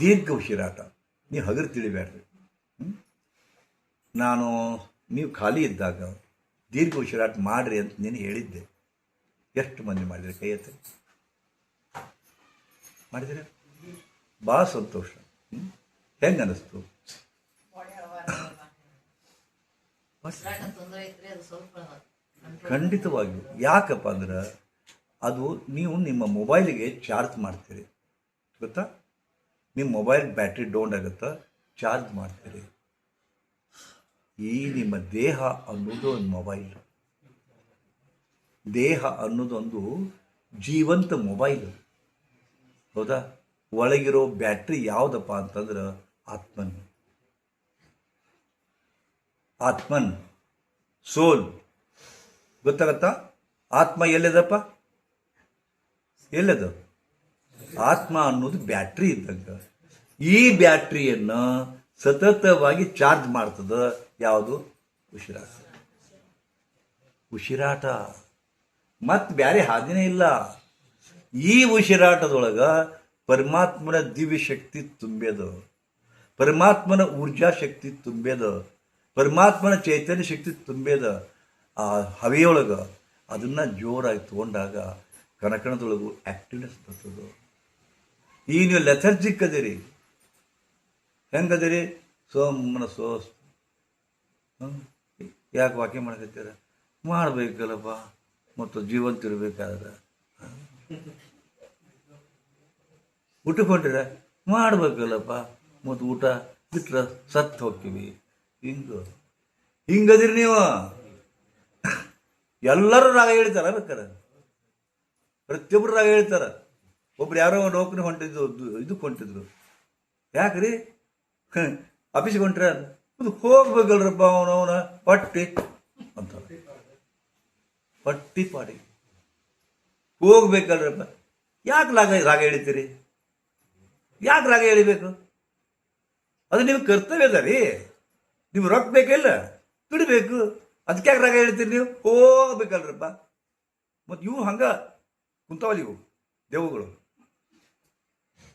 ದೀರ್ಘ ಉಸಿರಾಟ. ನೀವು ಹಗರು ತಿಳಿಬೇಡ್ರಿ. ನಾನು ನೀವು ಖಾಲಿ ಇದ್ದಾಗ ದೀರ್ಘ ಉಸಿರಾಟ ಮಾಡ್ರಿ ಅಂತ ನೀನು ಹೇಳಿದ್ದೆ. ಎಷ್ಟು ಮಂದಿ ಮಾಡಿದ್ರಿ? ಕೈ ಎತ್ತಿ. ಮಾಡಿದ್ರೆ ಭಾಳ ಸಂತೋಷ. ಹೆಂಗೆ ಅನ್ನಿಸ್ತು? ಖಂಡಿತವಾಗಿಯೂ. ಯಾಕಪ್ಪ ಅಂದ್ರೆ ಅದು ನೀವು ನಿಮ್ಮ ಮೊಬೈಲಿಗೆ ಚಾರ್ಜ್ ಮಾಡ್ತೀರಿ, ಗೊತ್ತಾ? ನಿಮ್ಮ ಮೊಬೈಲ್ ಬ್ಯಾಟ್ರಿ ಡೌನ್ ಆಗುತ್ತಾ, ಚಾರ್ಜ್ ಮಾಡ್ತೀರಿ. ಈ ನಿಮ್ಮ ದೇಹ ಅನ್ನೋದು ಒಂದು ಮೊಬೈಲ್. ದೇಹ ಅನ್ನೋದೊಂದು ಜೀವಂತ ಮೊಬೈಲ್, ಹೌದಾ? ಒಳಗಿರೋ ಬ್ಯಾಟ್ರಿ ಯಾವುದಪ್ಪ ಅಂತಂದ್ರೆ ಆತ್ಮನ್. ಆತ್ಮನ್, ಸೋಲ್. ಗೊತ್ತಾಗತ್ತಾ? ಆತ್ಮ ಎಲ್ಲಿದಪ್ಪ? ಎಲ್ಲದು? ಆತ್ಮ ಅನ್ನೋದು ಬ್ಯಾಟ್ರಿ ಇದ್ದಂಗ. ಈ ಬ್ಯಾಟ್ರಿಯನ್ನು ಸತತವಾಗಿ ಚಾರ್ಜ್ ಮಾಡ್ತದ ಯಾವುದು? ಉಸಿರಾಟ. ಉಸಿರಾಟ ಮತ್ತು ಬ್ಯಾರೆ ಹಾದಿನೇ ಇಲ್ಲ. ಈ ಉಸಿರಾಟದೊಳಗ ಪರಮಾತ್ಮನ ದಿವ್ಯ ಶಕ್ತಿ ತುಂಬ್ಯದ, ಪರಮಾತ್ಮನ ಊರ್ಜಾ ಶಕ್ತಿ ತುಂಬ್ಯದ, ಪರಮಾತ್ಮನ ಚೈತನ್ಯ ಶಕ್ತಿ ತುಂಬ್ಯದ. ಆ ಹವೆಯೊಳಗ ಅದನ್ನು ಜೋರಾಗಿ ತಗೊಂಡಾಗ ಕಣಕಣದೊಳಗು ಆ್ಯಕ್ಟಿವ್ನೆಸ್ ಬರ್ತದ. ಈಗ ನೀವು ಲೆಥರ್ಜಿಕ್ ಅದಿರಿ. ಹೆಂಗದಿರಿ? ಸೋಮನ ಸೋಸ್. ಯಾಕೆ ವಾಕ್ಯ ಮಾಡಕತ್ತೀರ? ಮಾಡಬೇಕಲ್ಲಪ್ಪ, ಮತ್ತು ಜೀವಂತ ಇರಬೇಕಾದ್ರೆ. ಊಟಕ್ಕೆ ಹೊಂಟಿರ? ಮಾಡ್ಬೇಕಲ್ಲಪ್ಪ, ಮತ್ತು ಊಟ ಬಿಟ್ರೆ ಸತ್ತು ಹೋಗ್ತೀವಿ. ಹಿಂಗದಿರಿ ನೀವು. ಎಲ್ಲರೂ ರಾಗ ಹೇಳ್ತಾರ ಬೇಕಾರೆ, ಪ್ರತಿಯೊಬ್ಬರು ರಾಗ ಹೇಳ್ತಾರ. ಒಬ್ರು ಯಾರೋ ನೌಕರಿ ಹೊಂಟಿದ್ದು, ಇದಕ್ಕೆ ಹೊಂಟಿದ್ರು. ಯಾಕ್ರಿ? ಆಫೀಸಿಗೆ ಹೊಂಟ್ರ? ಅದು ಹೋಗ್ಬೇಕಲ್ರಪ್ಪ, ಅವನವನ ಪಟ್ಟಿ ಅಂತಾರೆ. ಪಟ್ಟಿ ಪಾಡಿ ಹೋಗ್ಬೇಕಲ್ರಪ್ಪ. ಯಾಕೆ ರಾಗ ಹೇಳಿತೀರಿ? ಯಾಕೆ ರಾಗ ಹೇಳಿಬೇಕು? ಅದು ನೀವು ಕರ್ತವ್ಯ ಅದ ರೀ. ನೀವು ರೊಕ್ಕ ಬೇಕಿಲ್ಲ, ದುಡಿಬೇಕು. ಅದಕ್ಕೆ ಯಾಕೆ ರಾಗ ಹೇಳ್ತೀರಿ ನೀವು? ಹೋಗ್ಬೇಕಲ್ರಪ್ಪ. ಮತ್ತು ಇವು ಹಂಗ ಕುಂತಾವಲ್ಲ, ಇವು ದೇವುಗಳು.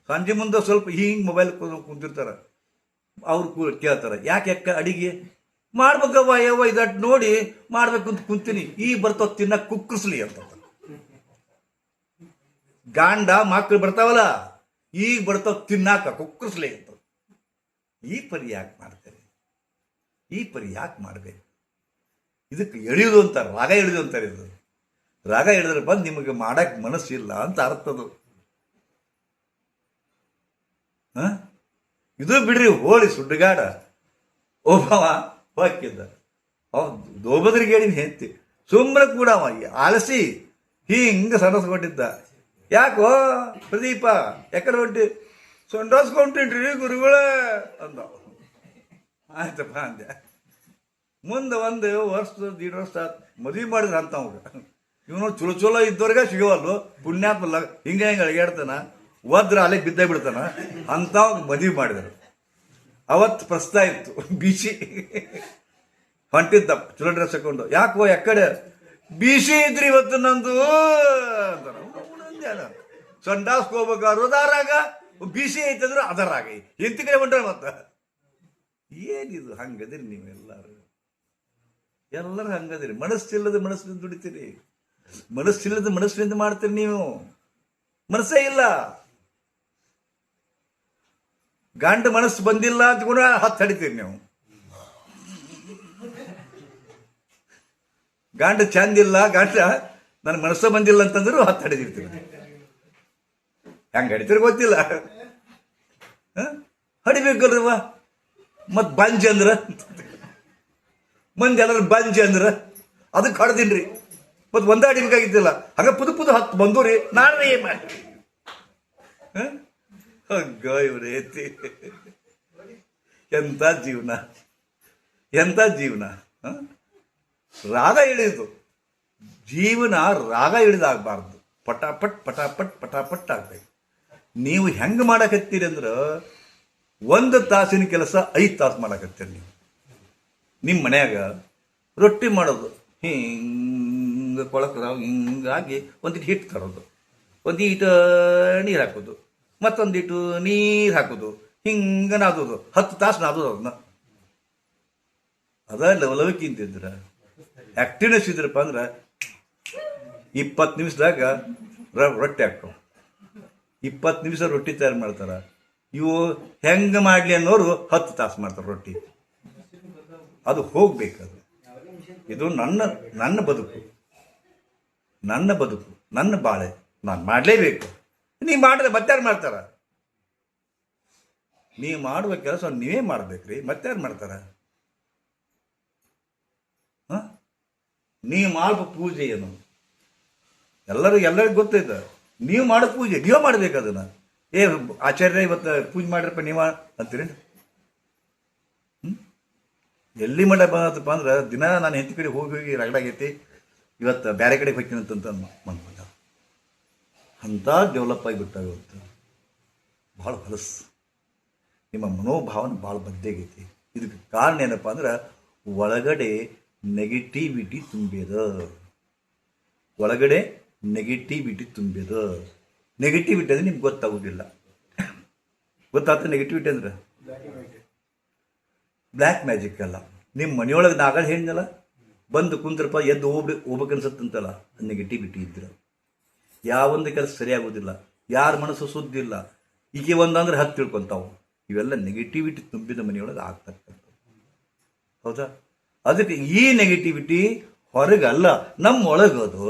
ಸಂಜೆ ಮುಂದೆ ಸ್ವಲ್ಪ ಹಿಂಗೆ ಮೊಬೈಲ್ ಕುಂತಿರ್ತಾರ. ಅವ್ರು ಕೇಳ್ತಾರ, ಯಾಕೆ ಅಡಿಗೆ ಮಾಡ್ಬೇಕವ್ವ ಯವ್ವ ಇದಟ್ ನೋಡಿ ಮಾಡ್ಬೇಕು ಅಂತ ಕುಂತೀನಿ. ಈಗ ಬರ್ತಾವ ತಿನ್ನಕ್ಕೆ ಕುಕ್ಕರ್ಸ್ಲಿ ಅಂತ. ಗಾಂಡ ಮಕ್ಕಳು ಬರ್ತಾವಲ್ಲ, ಈಗ ಬರ್ತಾವ ತಿನ್ನಾಕ ಕುಕ್ಕರ್ಸ್ಲಿ ಅಂತ. ಈ ಪರಿ ಯಾಕೆ ಮಾಡ್ತಾರೆ? ಈ ಪರಿ ಯಾಕೆ ಮಾಡಬೇಕು? ಇದಕ್ಕೆ ಎಳೆಯೋದು ಅಂತಾರೆ, ರಾಗ ಎಳೆಯೋದು ಅಂತಾರೆ. ಇದು ರಾಗ ಎಳೆದ್ರೆ ಬಂದು ನಿಮಗೆ ಮಾಡಕ್ಕೆ ಮನಸ್ಸಿಲ್ಲ ಅಂತ ಅರ್ಥದು. ಇದು ಬಿಡ್ರಿ, ಹೋಳಿ ಸುಡ್ಗಾಡ. ಒಬ್ಬವ ಹೋಗಿದ್ದ, ದೋಬದ್ರಿಗೆ ಹೇಳಿ ಹೆಂತಿ ಸುಮ್ಮನೆ ಕೂಡ ಆಲಸಿ ಹಿಂಗೆ ಸರಸ್ಕೊಂಡಿದ್ದ. ಯಾಕೋ ಪ್ರದೀಪ ಯಾಕಡೆ ಹೊಂಟಿ? ಸೊಂಡೋಸ್ಕೊಂಡ್ರಿ ಗುರುಗಳ ಅಂದ. ಆಯ್ತಪ್ಪ ಅಂದೆ. ಮುಂದೆ ಒಂದು ವರ್ಷ 1.5 ವರ್ಷ ಮದುವೆ ಮಾಡಿದ್ರೆ ಅಂತ ಅವ್ಗ. ಇವನು ಚಲೋ ಚಲೋ ಇದ್ದವ್ರಿಗೆ ಸಿಗೋವಲ್ಲು, ಪುಣ್ಯಾತ್ಮಲ್ಲ. ಹಿಂಗೆ ಅಳಿಗಾಡ್ತಾನ, ಒದ್ರ ಅಲೆ ಬಿದ್ದ ಬಿಡ್ತಾನ ಅಂತ ಮದುವೆ ಮಾಡಿದರು. ಅವತ್ತು ಪ್ರಸ್ತಾ ಇತ್ತು, ಬಿಸಿ ಹೊಂಟಿದ್ದ ಚಲೋ ಡ್ರೆಸ್ ಹಾಕೊಂಡು. ಯಾಕೋ ಎಕ್ಕಡೆ? ಬಿಸಿ ಇದ್ರಿ ಇವತ್ತು ನಂದು ಅಂತಾನ. ಸಂಡಾಸ್ಗೆ ಹೋಗ್ಬೇಕಾದ್ರು ಅದಾರಾಗ, ಬಿಸಿ ಐತಂದ್ರೆ ಅದರಾಗ ಎಂತ ಕಡೆ ಹೊಂಟ್ರ. ಮತ್ತ ಏನಿದು? ಹಂಗದಿರಿ ನೀವೆಲ್ಲರೂ. ಎಲ್ಲರೂ ಹಂಗದಿರಿ. ಮನಸ್ಸಿಲ್ಲದ ಮನಸ್ಸಿನಿಂದ ದುಡಿತೀರಿ, ಮನಸ್ಸಿಲ್ಲದ ಮನಸ್ಸಿನಿಂದ ಮಾಡ್ತೀರಿ. ನೀವು ಮನಸ್ಸೇ ಇಲ್ಲ. ಗಂಡ ಮನಸ್ಸು ಬಂದಿಲ್ಲ ಅಂತಕೊಂಡು ಹತ್ತು ಹಡಿತೀರಿ ನೀವು. ಗಂಡ ಚಂದಿಲ್ಲ, ಗಂಡ ನನ್ನ ಮನಸ್ಸ ಬಂದಿಲ್ಲ ಅಂತಂದ್ರು 10 ಹಡಿದಿರ್ತೀವಿ. ಹೆಂಗೆ ಹಡಿತೀರಿ ಗೊತ್ತಿಲ್ಲ. ಹಡಿಬೇಕಲ್ರವ. ಮತ್ತು ಬಂಜ್ ಅಂದ್ರ ಮಂದಿ ಎಲ್ಲರೂ ಬಂಜ್ ಅಂದ್ರ ಅದಕ್ಕೆ ಹೊಡೆದಿನ್ರಿ. ಮತ್ತು ಒಂದೇ ಅಡಿಬೇಕಾಗಿದ್ದಿಲ್ಲ. ಹಂಗ ಪುದು 10 ಬಂದೂರಿ. ನಾನೇ ಏನ್ ಮಾಡಿ ಹಂಗ ಇವ್ರ ಐತಿ. ಎಂತ ಜೀವನ, ಎಂತ ಜೀವನ. ರಾಗ ಇಳಿದು ಜೀವನ ರಾಗ ಇಳಿದಾಗಬಾರ್ದು. ಪಟಾಪಟ್ ಪಟಾಪಟ್ ಪಟಾಪಟ್ ಆಗ್ಬೇಕು. ನೀವು ಹೆಂಗೆ ಮಾಡಕತ್ತೀರಿ ಅಂದ್ರೆ 1 ತಾಸಿನ ಕೆಲಸ 5 ತಾಸು ಮಾಡಕತ್ತೀರಿ. ನೀವು ನಿಮ್ಮ ಮನ್ಯಾಗ ರೊಟ್ಟಿ ಮಾಡೋದು ಹಿಂಗೆ ಕೊಳಕದ ಹಿಂಗಾಗಿ ಒಂದಿಟ್ಟು ಹಿಟ್ಟು ತರೋದು, ಒಂದೀಟ ನೀರು ಹಾಕೋದು, ಮತ್ತೊಂದಿಟ್ಟು ನೀರು ಹಾಕೋದು, ಹಿಂಗೆ ನಾದೋದು, 10 ತಾಸು ನಾದೋದು ಅದನ್ನ. ಅದ ಲವಲವಿಕೆ ಅಂತಿದ್ರ. ಆಕ್ಟಿವ್ನೆಸ್ ಇದ್ರಪ್ಪ ಅಂದ್ರೆ 20 ನಿಮಿಷದಾಗ ರೊಟ್ಟಿ ಹಾಕೋ, 20 ನಿಮಿಷ ರೊಟ್ಟಿ ತಯಾರು ಮಾಡ್ತಾರ. ಇವು ಹೆಂಗೆ ಮಾಡಲಿ ಅನ್ನೋರು 10 ತಾಸು ಮಾಡ್ತಾರೆ ರೊಟ್ಟಿ. ಅದು ಹೋಗ್ಬೇಕದು. ಇದು ನನ್ನ ಬದುಕು, ನನ್ನ ಬಾಳೆ, ನಾನು ಮಾಡಲೇಬೇಕು. ನೀ ಮಾಡಿದ್ರೆ ಮತ್ತಾರು ಮಾಡ್ತಾರ? ನೀವು ಮಾಡುವ ಕೆಲಸ ನೀವೇ ಮಾಡ್ಬೇಕ್ರಿ, ಮತ್ತಾರು ಮಾಡ್ತಾರ? ನೀವು ಮಾಡುವ ಪೂಜೆ ಏನು ಎಲ್ಲರಿಗೂ ಗೊತ್ತಿದೆ. ನೀವು ಮಾಡೋ ಪೂಜೆ ನೀವೇ ಮಾಡ್ಬೇಕು. ಅದನ್ನ ಆಚಾರ್ಯ ಇವತ್ತು ಪೂಜೆ ಮಾಡಿರಪ್ಪ ನೀವ ಅಂತೀರಿ. ಎಲ್ಲಿ ಮಠ ಬಂದಪ್ಪ ಅಂದ್ರೆ ದಿನ ನಾನು ಹೆಂಡತಿ ಕಡೆ ಹೋಗಿ ರಗಡಾಗೈತಿ, ಇವತ್ತು ಬೇರೆ ಕಡೆಗೆ ಹೋಗ್ತೀನಿ ಅಂತ ಮನ್ಕೊಂಡ. ಅಂಥ ಡೆವಲಪ್ ಆಗಿಬಿಟ್ಟಾವ ಇವತ್ತು. ಭಾಳ ಹೊಲಸು. ನಿಮ್ಮ ಮನೋಭಾವನೆ ಭಾಳ ಬದ್ದೆಗೈತಿ. ಇದಕ್ಕೆ ಕಾರಣ ಏನಪ್ಪ ಅಂದ್ರೆ ಒಳಗಡೆ ನೆಗೆಟಿವಿಟಿ ತುಂಬಿದ. ಒಳಗಡೆ ನೆಗೆಟಿವಿಟಿ ತುಂಬಿದ. ನೆಗೆಟಿವಿಟಿ ಅಂದರೆ ನಿಮ್ಗೆ ಗೊತ್ತಾಗೋದಿಲ್ಲ. ಗೊತ್ತಾಗ್ತದೆ ನೆಗೆಟಿವಿಟಿ ಅಂದ್ರೆ? ಬ್ಲ್ಯಾಕ್ ಮ್ಯಾಜಿಕ್ ಅಲ್ಲ. ನಿಮ್ಮ ಮನೆಯೊಳಗೆ ನಾಗಲ್ ಹೇಳಿದ್ನಲ್ಲ, ಬಂದು ಕುಂತ್ರಪ್ಪ ಎದ್ದು ಹೋಗ್ಬೇಕನ್ಸತ್ತಂತಲ್ಲ, ನೆಗೆಟಿವಿಟಿ ಇದ್ರೆ ಯಾವೊಂದು ಕೆಲಸ ಸರಿಯಾಗೋದಿಲ್ಲ, ಯಾರ ಮನಸ್ಸು ಸುದ್ದಿಲ್ಲ, ಈಗ ಒಂದಂದ್ರೆ 10 ತಿಳ್ಕೊಂತಾವು. ಇವೆಲ್ಲ ನೆಗೆಟಿವಿಟಿ ತುಂಬಿದ ಮನೆಯೊಳಗೆ ಆಗ್ತಕ್ಕಂಥದ್ದು. ಹೌದಾ? ಅದಕ್ಕೆ ಈ ನೆಗೆಟಿವಿಟಿ ಹೊರಗಲ್ಲ, ನಮ್ಮ ಒಳಗದು.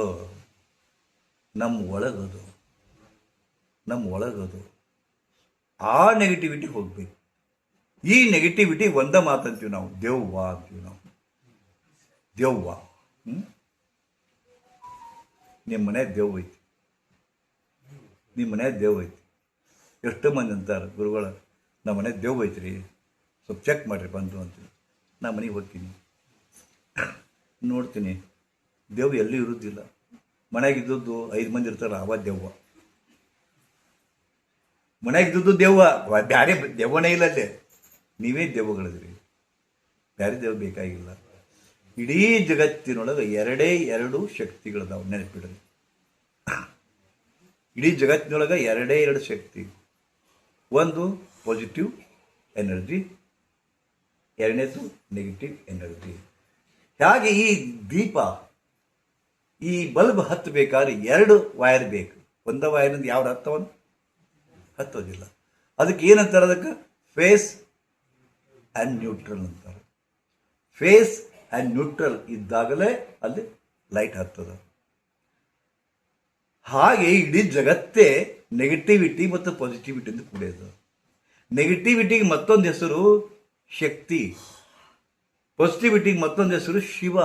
ಆ ನೆಗೆಟಿವಿಟಿ ಹೋಗ್ಬೇಕು. ಈ ನೆಗೆಟಿವಿಟಿ ಒಂದ ಮಾತಂತೀವಿ ನಾವು, ದೆವ್ವ ಅಂತೀವಿ ನಾವು. ದೆವ್ವ. ನಿಮ್ಮ ಮನೆ ದೆವ್ವ ಐತಿ, ಎಷ್ಟೋ ಮಂದಿ ಅಂತಾರೆ ಗುರುಗಳ, ನಮ್ಮ ಮನೆ ದೆವ್ವ ಐತ್ರಿ, ಸ್ವಲ್ಪ ಚೆಕ್ ಮಾಡಿರಿ ಬಂದು ಅಂತೀವಿ. ನಾ ಮನೆಗೆ ಹೋಗ್ತೀನಿ, ನೋಡ್ತೀನಿ, ದೆವ್ವ ಎಲ್ಲಿ ಇರುವುದಿಲ್ಲ. ಮನೆಯಾಗಿದ್ದದ್ದು 5 ಮಂದಿ ಇರ್ತಾರೆ, ಅವ ದೆವ್ವ. ಮನೆಯಾಗಿದ್ದದ್ದು ದೆವ್ವ, ಬ್ಯಾರೆ ದೆವ್ವನೇ ಇಲ್ಲ ಅಲ್ಲೇ. ನೀವೇ ದೆವ್ವಗಳಿದ್ರಿ, ಬ್ಯಾರೆ ದೆವ್ವ ಬೇಕಾಗಿಲ್ಲ. ಇಡೀ ಜಗತ್ತಿನೊಳಗೆ 2 ಶಕ್ತಿಗಳದಾವ, ನೆನಪಿಡ್ರಿ. ಇಡೀ ಜಗತ್ತಿನೊಳಗೆ 2 ಶಕ್ತಿ. ಒಂದು ಪಾಸಿಟಿವ್ ಎನರ್ಜಿ, ಎರಡನೇದು ನೆಗೆಟಿವ್ ಎನರ್ಜಿ. ಹಾಗೆ ಈ ದೀಪ, ಈ ಬಲ್ಬ್ ಹತ್ತಬೇಕಾದ್ರೆ 2 ವೈರ್ ಬೇಕು. ಒಂದ ವೈರ್ನಿಂದ ಯಾವ ಹತ್ತೋದಿಲ್ಲ. ಅದಕ್ಕೆ ಏನಂತಾರೆ? ಅದಕ್ಕೆ ಫೇಸ್ ಆ್ಯಂಡ್ ನ್ಯೂಟ್ರಲ್ ಅಂತಾರೆ. ಫೇಸ್ ಆ್ಯಂಡ್ ನ್ಯೂಟ್ರಲ್ ಇದ್ದಾಗಲೇ ಅಲ್ಲಿ ಲೈಟ್ ಹತ್ತದ. ಹಾಗೆ ಇಡೀ ಜಗತ್ತೇ ನೆಗೆಟಿವಿಟಿ ಮತ್ತು ಪಾಸಿಟಿವಿಟಿಯಿಂದ ಕೂಡಿದೆ. ನೆಗೆಟಿವಿಟಿಗೆ ಮತ್ತೊಂದು ಹೆಸರು ಶಕ್ತಿ, ಪಾಸಿಟಿವಿಟಿಗೆ ಮತ್ತೊಂದು ಹೆಸರು ಶಿವ.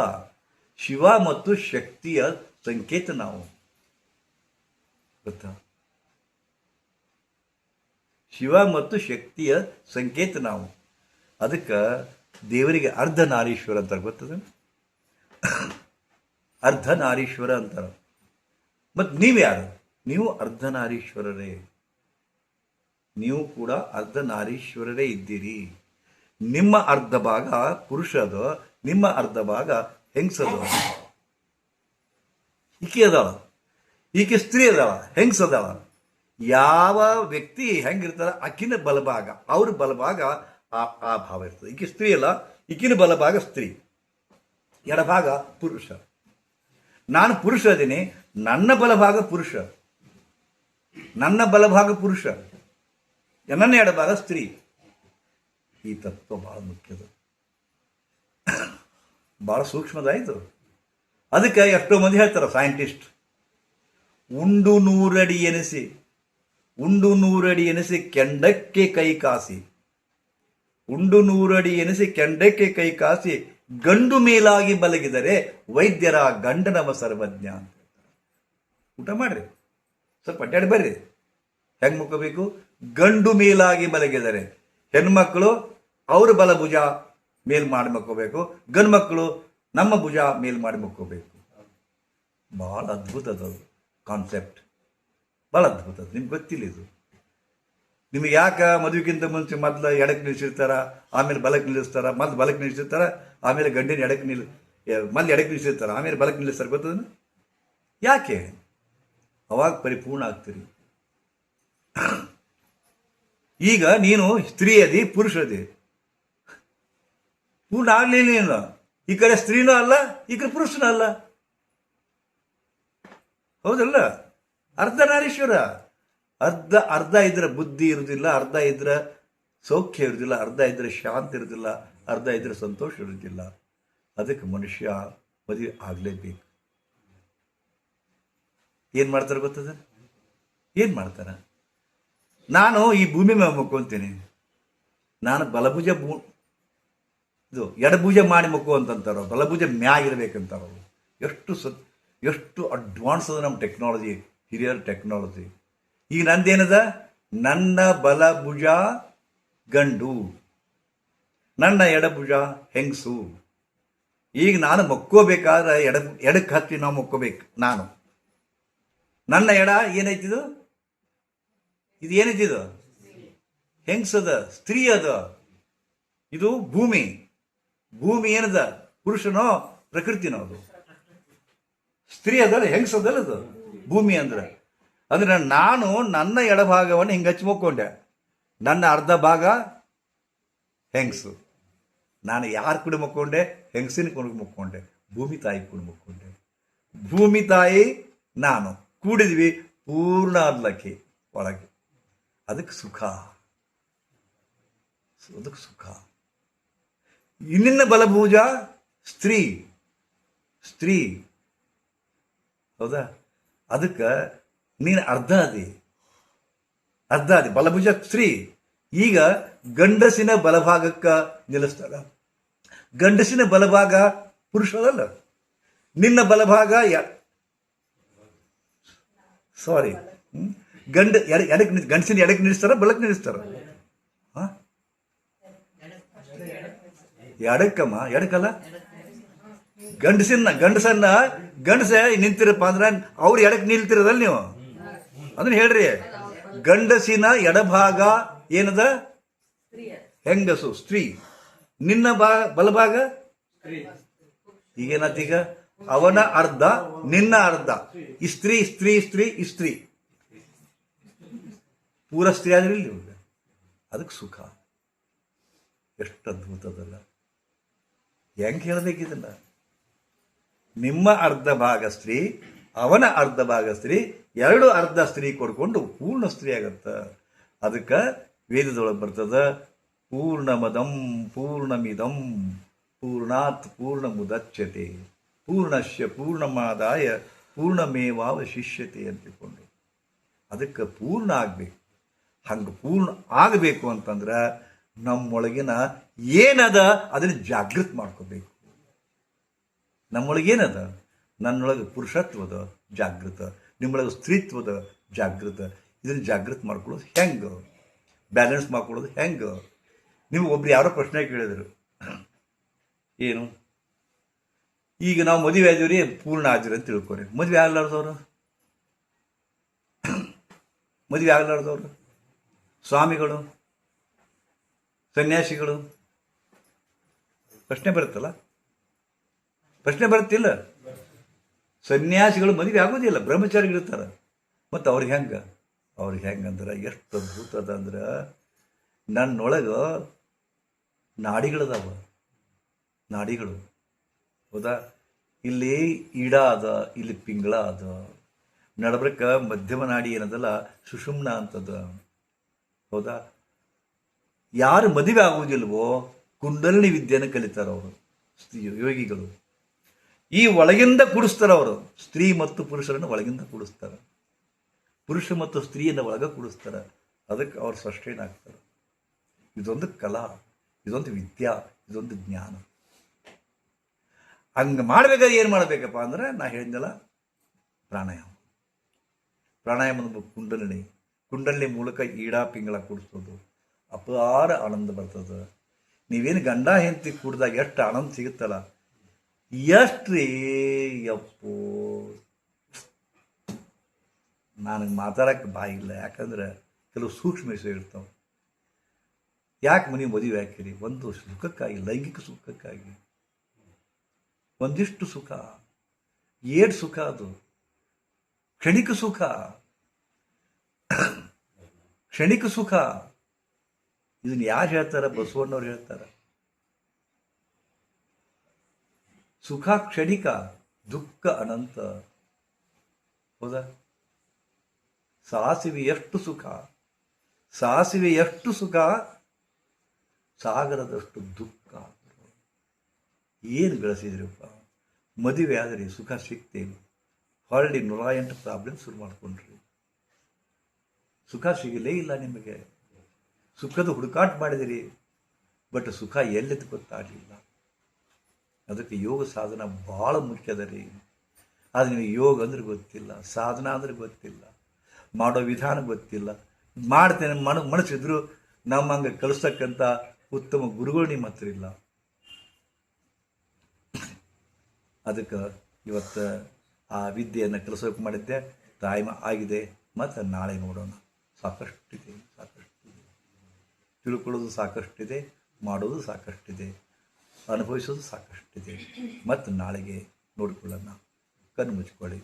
ಶಿವ ಮತ್ತು ಶಕ್ತಿಯ ಸಂಕೇತ ನಾವು, ಗೊತ್ತಾ? ಶಿವ ಮತ್ತು ಶಕ್ತಿಯ ಸಂಕೇತ ನಾವು. ಅದಕ್ಕೆ ದೇವರಿಗೆ ಅರ್ಧನಾರೀಶ್ವರ ಅಂತಾರೆ, ಗೊತ್ತದ? ಅರ್ಧನಾರೀಶ್ವರ ಅಂತಾರೆ. ಮತ್ತು ನೀವ್ಯಾರು? ನೀವು ಅರ್ಧನಾರೀಶ್ವರರೇ. ನೀವು ಕೂಡ ಅರ್ಧನಾರೀಶ್ವರರೇ ಇದ್ದೀರಿ. ನಿಮ್ಮ ಅರ್ಧ ಭಾಗ ಪುರುಷದ, ನಿಮ್ಮ ಅರ್ಧ ಭಾಗ ಹೆಂಗಸದ. ಈಕೆ ಅದಾಳ, ಈಕೆ ಸ್ತ್ರೀ ಅದಾಳ, ಹೆಂಗಸದಾಳ. ಯಾವ ವ್ಯಕ್ತಿ ಹೆಂಗಿರ್ತಾರ ಆಕಿನ ಬಲಭಾಗ, ಅವ್ರ ಬಲಭಾಗ ಆ ಭಾವ ಇರ್ತದೆ. ಈಕೆ ಸ್ತ್ರೀ ಅಲ್ಲ, ಈಕಿನ ಬಲಭಾಗ ಸ್ತ್ರೀ, ಎಡಭಾಗ ಪುರುಷ. ನಾನು ಪುರುಷ ಅದೀನಿ, ನನ್ನ ಬಲಭಾಗ ಪುರುಷ, ನನ್ನ ಎಡಭಾಗ ಸ್ತ್ರೀ. ಈ ತತ್ವ ಬಹಳ ಮುಖ್ಯದ, ಬಹಳ ಸೂಕ್ಷ್ಮದಾಯಿತು. ಅದಕ್ಕೆ ಎಷ್ಟೋ ಮಂದಿ ಹೇಳ್ತಾರೆ ಸೈಂಟಿಸ್ಟ್, ಉಂಡು 100 ಅಡಿ ಎನಿಸಿ ಕೆಂಡಕ್ಕೆ ಕೈ ಕಾಸಿ, ಉಂಡು 100 ಅಡಿ ಎನಿಸಿ ಕೆಂಡಕ್ಕೆ ಕೈ ಕಾಸಿ, ಗಂಡು ಮೇಲಾಗಿ ಬಲಗಿದರೆ ವೈದ್ಯರ ಗಂಡನವ ಸರ್ವಜ್ಞ ಅಂತ. ಊಟ ಮಾಡ್ರಿ, ಸ್ವಲ್ಪ ಅಡ್ಡಾಡಿ ಬರ್ರಿ. ಹೆಂಗ್ ಮುಕ್ಕಬೇಕು? ಗಂಡು ಮೇಲಾಗಿ ಮಲಗಿದರೆ ಹೆಣ್ಮಕ್ಳು ಅವ್ರ ಬಲ ಭುಜ ಮೇಲ್ ಮಾಡಿ ಮಕ್ಕೋಬೇಕು, ಗಂಡು ಮಕ್ಕಳು ನಮ್ಮ ಭುಜ ಮೇಲ್ ಮಾಡಿ ಮಕ್ಕೋಬೇಕು. ಬಹಳ ಅದ್ಭುತದ ಕಾನ್ಸೆಪ್ಟ್, ಬಹಳ ಅದ್ಭುತ. ನಿಮ್ಗೆ ಗೊತ್ತಿಲ್ಲ ಇದು. ನಿಮಗೆ ಯಾಕೆ ಮದುವೆಗಿಂತ ಮುಂಚೆ ಮೊದಲು ಎಡಕ್ಕೆ ನಿಲ್ಲಿಸಿರ್ತಾರ, ಆಮೇಲೆ ಬಲಕ್ಕೆ ನಿಲ್ಲಿಸ್ತಾರ, ಮೊದಲು ಬಲಕ್ಕೆ ನಿಲ್ಲಿಸಿರ್ತಾರ, ಆಮೇಲೆ ಗಂಡಿನ ಮೊದಲು ಎಡಕ್ಕೆ ನಿಲ್ಲಿಸಿರ್ತಾರ, ಆಮೇಲೆ ಬಲಕ್ಕೆ ನಿಲ್ಲಿಸ್ತಾರೆ, ಗೊತ್ತದ? ಯಾಕೆ? ಅವಾಗ ಪರಿಪೂರ್ಣ ಆಗ್ತೀರಿ. ಈಗ ನೀನು ಸ್ತ್ರೀ ಅದಿ ಪುರುಷ ಅದಿ, ಪೂರ್ಣ ಆಗ್ಲಿಲ್ಲ ನೀನು. ಈ ಕಡೆ ಸ್ತ್ರೀನೂ ಅಲ್ಲ, ಈ ಕಡೆ ಪುರುಷನೂ ಅಲ್ಲ. ಹೌದಲ್ಲ? ಅರ್ಧನಾರೀಶ್ವರ. ಅರ್ಧ ಅರ್ಧ ಇದ್ರೆ ಬುದ್ಧಿ ಇರುವುದಿಲ್ಲ, ಅರ್ಧ ಇದ್ರೆ ಸೌಖ್ಯ ಇರುವುದಿಲ್ಲ, ಅರ್ಧ ಇದ್ರೆ ಶಾಂತಿ ಇರುವುದಿಲ್ಲ, ಅರ್ಧ ಇದ್ರೆ ಸಂತೋಷ ಇರುವುದಿಲ್ಲ. ಅದಕ್ಕೆ ಮನುಷ್ಯ ಮದುವೆ ಆಗಲೇಬೇಕು. ಏನು ಮಾಡ್ತಾರೆ ಗೊತ್ತದ? ಏನು ಮಾಡ್ತಾರ? ನಾನು ಈ ಭೂಮಿ ಮೇಲೆ ಮಕ್ಕೊಂತೀನಿ, ನಾನು ಬಲಭುಜ ಇದು ಎಡಭುಜ ಮಾಡಿ ಮಕ್ಕು ಅಂತಂತಾರ, ಬಲಭುಜ ಮ್ಯಾಗಿರ್ಬೇಕಂತಾರ. ಎಷ್ಟು ಅಡ್ವಾನ್ಸ್ ಅದ ನಮ್ಮ ಟೆಕ್ನಾಲಜಿ, ಹಿರಿಯರ್ ಟೆಕ್ನಾಲಜಿ. ಈಗ ನಂದೇನದ? ನನ್ನ ಬಲಭುಜ ಗಂಡು, ನನ್ನ ಎಡಭುಜ ಹೆಂಗಸು. ಈಗ ನಾನು ಮಕ್ಕೋಬೇಕಾದ್ರೆ ಎಡಕ್ಕೆ ಹತ್ತಿ ನಾವು ಮಕ್ಕೋಬೇಕು. ನನ್ನ ಎಡ ಏನೈತಿದು? ಇದು ಏನೈತಿದು? ಹೆಂಗಸದ, ಸ್ತ್ರೀ ಅದ. ಇದು ಭೂಮಿ. ಭೂಮಿ ಏನದ? ಪುರುಷನೋ ಪ್ರಕೃತಿನೋ? ಅದು ಸ್ತ್ರೀ ಅದಲ್ಲ, ಹೆಂಗಸದಲ್ಲ ಅದು ಭೂಮಿ ಅಂದ್ರೆ. ನಾನು ನನ್ನ ಎಡಭಾಗವನ್ನು ಹಿಂಗೆ ಹಚ್ಚಿ ಮಕ್ಕೊಂಡೆ, ನನ್ನ ಅರ್ಧ ಭಾಗ ಹೆಂಗಸು. ನಾನು ಯಾರು ಕೂಡ ಮಕ್ಕೊಂಡೆ? ಹೆಂಗಸಿನ ಕೂಡ ಮಕ್ಕೊಂಡೆ, ಭೂಮಿ ತಾಯಿ ಕೂಡ ಮಕ್ಕೊಂಡೆ. ಭೂಮಿ ತಾಯಿ ನಾನು ಕೂಡಿದ್ವಿ ಪೂರ್ಣ ಅರ್ಲಕ್ಕೆ ಒಳಗೆ. ಅದಕ್ಕೆ ಸುಖ. ಇನ್ನಿನ್ನ ಬಲಭುಜ ಸ್ತ್ರೀ. ಹೌದಾ? ಅದಕ್ಕೆ ನೀನು ಅರ್ಧ ಅದಿ ಬಲಭುಜ ಸ್ತ್ರೀ. ಈಗ ಗಂಡಸಿನ ಬಲಭಾಗಕ್ಕೆ ನಿಲ್ಲಿಸ್ತಾರ. ಗಂಡಸಿನ ಬಲಭಾಗ ಪುರುಷರಲ್ಲ. ನಿನ್ನ ಬಲಭಾಗ ಗಂಡಸಿನ ಎಡಕ್ಕೆ ನಿಲ್ಲಿಸ್ತಾರ, ಬಲಕ್ಕೆ ನಿಲ್ಲಿಸ್ತಾರ? ಎಡಕ್ಕಮ್ಮ, ಎಡಕ್ಕಲ್ಲ. ಗಂಡಸ ನಿಂತಿರಪ್ಪ ಅಂದ್ರೆ ಅವ್ರು ಎಡಕ್ಕೆ ನಿಲ್ತಿರದಲ್ಲ ನೀವು. ಅದನ್ನ ಹೇಳ್ರಿ. ಗಂಡಸಿನ ಎಡಭಾಗ ಏನದ? ಹೆಂಗಸು, ಸ್ತ್ರೀ. ನಿನ್ನ ಬಲಭಾಗ ಈಗೇನಾತೀಗ? ಅವನ ಅರ್ಧ, ನಿನ್ನ ಅರ್ಧ. ಈ ಸ್ತ್ರೀ ಪೂರ ಸ್ತ್ರೀ ಆದ್ರೆ ಇಲ್ಲಿ. ಅದಕ್ಕೆ ಸುಖ. ಎಷ್ಟು ಅದ್ಭುತದಲ್ಲ. ಹೆಂಗೆ ಹೇಳಬೇಕಿದಲ್ಲ? ನಿಮ್ಮ ಅರ್ಧ ಭಾಗ ಸ್ತ್ರೀ, ಅವನ ಅರ್ಧ ಭಾಗ ಸ್ತ್ರೀ, ಎರಡು ಅರ್ಧ ಸ್ತ್ರೀ ಕೊಡ್ಕೊಂಡು ಪೂರ್ಣ ಸ್ತ್ರೀ ಆಗತ್ತ. ಅದಕ್ಕೆ ವೇದದೊಳಗೆ ಬರ್ತದ, ಪೂರ್ಣಮದಂ ಪೂರ್ಣಮಿದಂ ಪೂರ್ಣಾತ್ ಪೂರ್ಣಮುದಚ್ಯತೆ ಪೂರ್ಣಶ್ಯ ಪೂರ್ಣಮಾದಾಯ ಪೂರ್ಣಮೇವಾವಶಿಷ್ಯತೆ ಅಂತಿಕೊಂಡು. ಅದಕ್ಕೆ ಪೂರ್ಣ ಆಗಬೇಕು. ಹಂಗೆ ಪೂರ್ಣ ಆಗಬೇಕು ಅಂತಂದ್ರೆ ನಮ್ಮೊಳಗಿನ ಏನದ ಅದನ್ನು ಜಾಗೃತ ಮಾಡ್ಕೋಬೇಕು. ನಮ್ಮೊಳಗೇನದ? ನನ್ನೊಳಗೆ ಪುರುಷತ್ವದ ಜಾಗೃತ, ನಿಮ್ಮೊಳಗೆ ಸ್ತ್ರೀತ್ವದ ಜಾಗೃತ. ಇದನ್ನು ಜಾಗೃತ ಮಾಡ್ಕೊಳ್ಳೋದು ಹೆಂಗೆ? ಬ್ಯಾಲೆನ್ಸ್ ಮಾಡ್ಕೊಳ್ಳೋದು ಹೆಂಗೆ? ನೀವು ಒಬ್ರು ಯಾರೋ ಪ್ರಶ್ನೆ ಕೇಳಿದ್ರು, ಏನು ಈಗ ನಾವು ಮದುವೆ ಆದಿವ್ರಿ, ಪೂರ್ಣ ಆದಿರಿ ಅಂತ ತಿಳ್ಕೊರಿ. ಮದುವೆ ಆಗ್ಲಾರ್ದವ್ರು ಸ್ವಾಮಿಗಳು, ಸನ್ಯಾಸಿಗಳು, ಪ್ರಶ್ನೆ ಬರುತ್ತಿಲ್ಲ. ಸನ್ಯಾಸಿಗಳು ಮದುವೆ ಆಗೋದಿಲ್ಲ, ಬ್ರಹ್ಮಚಾರಿಗಳಿರ್ತಾರೆ. ಮತ್ತು ಅವ್ರಿಗೆ ಹೆಂಗಂದ್ರೆ ಎಷ್ಟು ಅದ್ಭುತ ಅದಂದ್ರೆ, ನನ್ನೊಳಗೆ ನಾಡಿಗಳು ಹೌದಾ? ಇಲ್ಲಿ ಈಡ ಅದ, ಇಲ್ಲಿ ಪಿಂಗಳ ಅದ, ನಡಬ್ರಕ್ಕ ಮಧ್ಯಮ ನಾಡಿ ಏನದಲ್ಲ ಸುಷುಮ್ನ ಅಂತದ. ಹೌದಾ? ಯಾರು ಮದುವೆ ಆಗುವುದಿಲ್ವೋ ಕುಂಡಲಿನಿ ವಿದ್ಯೆಯನ್ನು ಕಲಿತಾರೆ ಅವರು, ಯೋಗಿಗಳು. ಈ ಒಳಗಿಂದ ಕೂಡಿಸ್ತಾರೆ ಅವರು. ಸ್ತ್ರೀ ಮತ್ತು ಪುರುಷರನ್ನು ಒಳಗಿಂದ ಕೂಡಿಸ್ತಾರೆ, ಪುರುಷ ಮತ್ತು ಸ್ತ್ರೀಯನ್ನು ಒಳಗೆ ಕೂಡಿಸ್ತಾರೆ. ಅದಕ್ಕೆ ಅವ್ರು ಸಸ್ಟೈನ್ ಆಗ್ತಾರೆ. ಇದೊಂದು ಕಲಾ, ಇದೊಂದು ವಿದ್ಯಾ, ಇದೊಂದು ಜ್ಞಾನ. ಹಂಗೆ ಮಾಡ್ಬೇಕಾದ್ರೆ ಏನು ಮಾಡಬೇಕಪ್ಪ ಅಂದ್ರೆ, ನಾ ಹೇಳಿದ್ನಲ್ಲ, ಪ್ರಾಣಾಯಾಮದ ಕುಂಡಲಿನಿ ಮೂಲಕ ಈಡಾ ಪಿಂಗಳ ಕೂಡಿಸೋದು. ಅಪಾರ ಆನಂದ ಬರ್ತದೆ. ನೀವೇನು ಗಂಡ ಹೆಂಡತಿ ಕೂಡಿದಾಗ ಎಷ್ಟು ಆನಂದ ಸಿಗುತ್ತಲ್ಲ, ಎಷ್ಟ್ರೀ ಯಪ್ಪೋ. ನನಗೆ ಮಾತಾಡೋಕ್ಕೆ ಬಾಯಿಲ್ಲ, ಯಾಕಂದ್ರೆ ಕೆಲವು ಸೂಕ್ಷ್ಮ ವಿಷಯ ಇರ್ತಾವೆ. ಯಾಕೆ ಮದುವೆ ಹಾಕಿರಿ? ಒಂದು ಸುಖಕ್ಕಾಗಿ, ಲೈಂಗಿಕ ಸುಖಕ್ಕಾಗಿ. ಒಂದಿಷ್ಟು ಸುಖ, ಸುಖ, ಅದು ಕ್ಷಣಿಕ ಸುಖ. ಇದನ್ನು ಯಾರು ಹೇಳ್ತಾರ? ಬಸವಣ್ಣವ್ರು ಹೇಳ್ತಾರ. ಸುಖ ಕ್ಷಣಿಕ, ದುಃಖ ಅನಂತ. ಹೌದಾ? ಸಾಸಿವೆಯಷ್ಟು ಸುಖ, ಸಾಸಿವೆಯಷ್ಟು ಸುಖ, ಸಾಗರದಷ್ಟು ದುಃಖ. ಏನು ಗಳಿಸಿದ್ರಪ್ಪ? ಮದುವೆ ಆದರೆ ಸುಖ ಸಿಗ್ತೇವೆ, ಹೊರಳಿ 108 ಪ್ರಾಬ್ಲಮ್ ಶುರು ಮಾಡ್ಕೊಂಡ್ರಿ. ಸುಖ ಸಿಗಲೇ ಇಲ್ಲ ನಿಮಗೆ. ಸುಖದ ಹುಡುಕಾಟ ಮಾಡಿದಿರಿ, ಬಟ್ ಸುಖ ಎಲ್ಲಿದ್ದು ಗೊತ್ತಾಗಲಿಲ್ಲ. ಅದಕ್ಕೆ ಯೋಗ ಸಾಧನ ಭಾಳ ಮುಖ್ಯ ಅದ ರೀ. ಆದರೆ ನಿಮಗೆ ಯೋಗ ಅಂದ್ರೆ ಗೊತ್ತಿಲ್ಲ, ಸಾಧನ ಅಂದ್ರೆ ಗೊತ್ತಿಲ್ಲ, ಮಾಡೋ ವಿಧಾನ ಗೊತ್ತಿಲ್ಲ. ಮಾಡ್ತೇನೆ ಮನಸ್ಸಿದ್ರು ನಮ್ಮಂಗೆ ಕಲಿಸ್ತಕ್ಕಂಥ ಉತ್ತಮ ಗುರುಗಳು ನಿಮ್ಮ ಹತ್ರ ಇಲ್ಲ. ಅದಕ್ಕೆ ಇವತ್ತು ಆ ವಿದ್ಯೆಯನ್ನು ಕಲಿಸೋಕೆ ಮಾಡಿದ್ದೆ. ಟೈಮ್ ಆಗಿದೆ, ಮತ್ತು ನಾಳೆ ನೋಡೋಣ. ಸಾಕಷ್ಟಿದೆ, ತಿಳ್ಕೊಳ್ಳೋದು ಸಾಕಷ್ಟಿದೆ, ಮಾಡೋದು ಸಾಕಷ್ಟಿದೆ, ಅನುಭವಿಸೋದು ಸಾಕಷ್ಟಿದೆ. ಮತ್ತು ನಾಳೆಗೆ ನೋಡಿಕೊಳ್ಳೋಣ. ಕಣ್ಣು ಮುಚ್ಕೊಳ್ಳಿ.